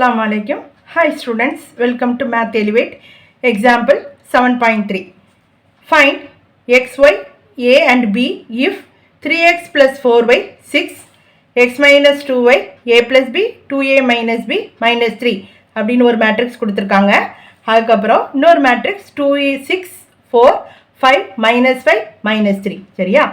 Assalamu alaikum. Hi students, welcome to Math Elevate. Example 7.3. Find x, y, a and b if 3x plus 4y 6, x minus 2y, a plus b, 2a minus b minus 3 அப்படின்னு ஒரு matrix கொடுத்துருக்காங்க. அதுக்கப்புறம் இன்னொரு matrix 2 6 4 5 minus 5 minus 3. சரியா?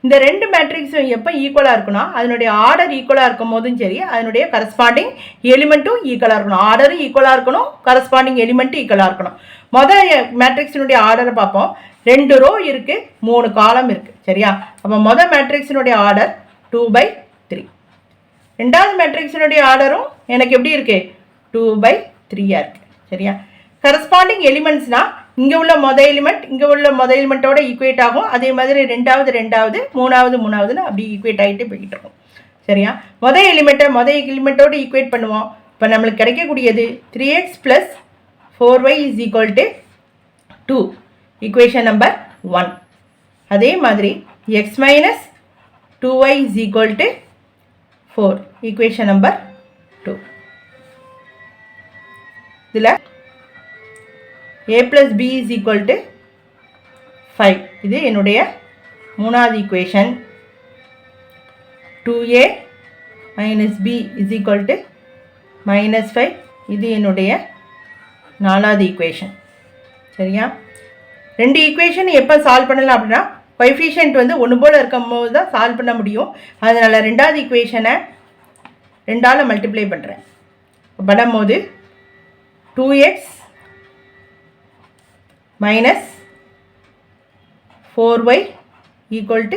இந்த ரெண்டு மேட்ரிக்ஸும் எப்போ ஈக்குவலாக இருக்குன்னா அதனுடைய ஆர்டர் ஈக்குவலாக இருக்கும் போதும் சரி அதனுடைய கரஸ்பாண்டிங் எலிமெண்ட்டும் ஈக்குவலாக இருக்கணும். ஆர்டரும் ஈக்குவலாக இருக்கணும், கரஸ்பாண்டிங் எலிமெண்ட்டும் ஈக்குவலாக இருக்கணும். மொதல் மேட்ரிக்ஸினுடைய ஆர்டரை பார்ப்போம். 2 ரோ இருக்குது, 3 காலம் இருக்குது. சரியா? அப்போ மொதல் மேட்ரிக்ஸினுடைய ஆர்டர் 2/3. ரெண்டாவது மேட்ரிக்ஸினுடைய ஆர்டரும் எனக்கு எப்படி இருக்குது 2/3 இருக்குது. சரியா? கரஸ்பாண்டிங் எலிமெண்ட்ஸ்னால் இங்கே உள்ள மொதல் எலிமெண்ட் இங்கே உள்ள மொதல் எலிமெண்ட்டோட ஈக்குவேட் ஆகும். அதே மாதிரி ரெண்டாவது மூணாவதுன்னு அப்படி ஈக்குவேட் ஆகிட்டு போய்கிட்டு இருக்கும். சரியா? மொதல் எலிமெண்ட்டோட ஈக்குவேட் பண்ணுவோம். இப்போ நம்மளுக்கு கிடைக்கக்கூடியது 3x + 4y = 2, ஈக்குவேஷன் நம்பர் 1. அதே மாதிரி x - 2y = 4, ஈக்குவேஷன் நம்பர் 2. இதில் a plus b = 5. இது என்னுடைய மூணாவது ஈக்குவேஷன். 2a minus b = -5. இது என்னுடைய நாலாவது ஈக்குவேஷன். சரியா? ரெண்டு ஈக்குவேஷன் எப்போ சால்வ் பண்ணலாம் அப்படின்னா கோஎஃபிஷியன்ட் வந்து ஒன்று போல் இருக்கும் போது தான் சால்வ் பண்ண முடியும். அதனால் ரெண்டாவது ஈக்குவேஷனை 2ஆல் மல்டிப்ளை பண்ணுறேன். பண்ணும்போது 2x minus 4y =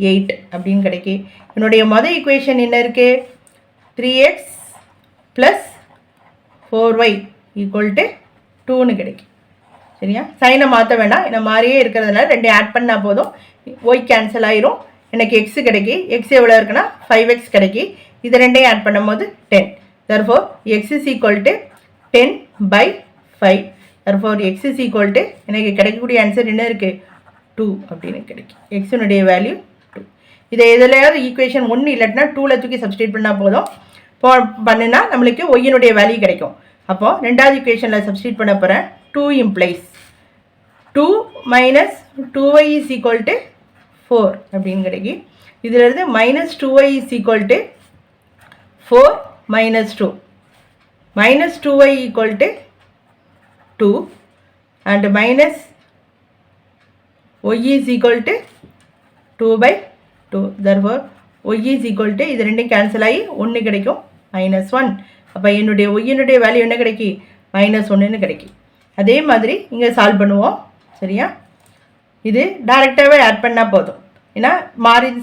8 அப்படின்னு கிடைக்கி. என்னுடைய மொதல் ஈக்குவேஷன் என்ன இருக்குது 3x + 4y = 2ன்னு கிடைக்கும். சரியா? சைனை மாற்ற வேண்டாம், என்ன மாதிரியே இருக்கிறதுனால 2 ஆட் பண்ணால் போதும். y கேன்சல் ஆயிரும், எனக்கு x கிடைக்கி. x எவ்வளோ இருக்குன்னா 5x கிடைக்கி. இது ரெண்டையும் ஆட் பண்ணும்போது 10. therefore x = 10/5. therefore x = எனக்கு கிடைக்கக்கூடிய ஆன்சர் என்ன இருக்குது 2 அப்படின்னு கிடைக்கும். எக்ஸினுடைய வேல்யூ 2. இதை எதுலையாவது ஈக்குவேஷன் 1 இல்லாட்டினா 2ல் தூக்கி சப்ஸ்டியூட் பண்ணால் போதும். பண்ணினா நம்மளுக்கு ஒய்யினுடைய வேல்யூ கிடைக்கும். அப்போது ரெண்டாவது ஈக்குவேஷனில் சப்ஸ்டியூட் பண்ண போகிறேன். 2 implies 2 - 2y = 4 அப்படின்னு கிடைக்கி. இதிலிருந்து -2y = 4 - 2. -2y = 2 and minus y = 2/2. therefore y = இது ரெண்டும் கேன்சல் ஆகி 1 கிடைக்கும், -1. அப்போ என்னுடைய ஒய்யினுடைய வேல்யூ என்ன கிடைக்கி -1ன்னு கிடைக்கி. அதே மாதிரி இங்கே சால்வ் பண்ணுவோம். சரியா? இது டைரெக்டாகவே ஆட் பண்ணால் போதும். ஏன்னா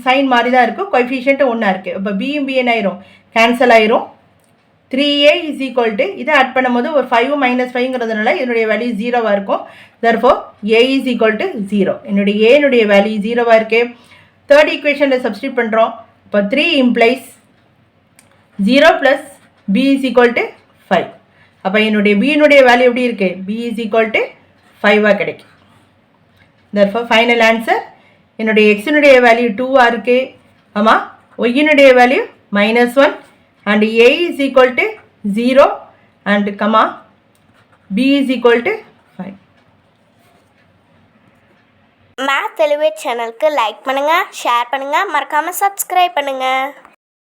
சைன் மாறி தான் இருக்கும், கோஎஃபிஷியன்ட் 1 இருக்குது. இப்போ பியும் பி என்ன ஆயிரும் கேன்சல் ஆயிரும். 3a = இதை ஆட் பண்ணும்போது ஒரு 5 - 5ங்கிறதுனால என்னுடைய வேல்யூ 0வாக இருக்கும். therefore a = 0. என்னுடைய ஏனுடைய வேல்யூ 0வாக இருக்குது. தேர்ட் ஈக்குவேஷனில் சப்ஸ்டியூட் பண்ணுறோம். இப்போ 3 implies 0 + b = 5. அப்போ என்னுடைய பியினுடைய வேல்யூ எப்படி இருக்குது b = 5ஆக கிடைக்கும். therefore ஃபைனல் ஆன்சர் என்னுடைய எக்ஸினுடைய வேல்யூ 2ஆக இருக்குது. ஆமாம், ஒய்யினுடைய value -1 and a = 0 and comma b = 5. Math Elevate சேனலுக்கு லைக் பண்ணுங்கள், ஷேர் பண்ணுங்கள், மறக்காமல் சப்ஸ்கிரைப் பண்ணுங்கள்.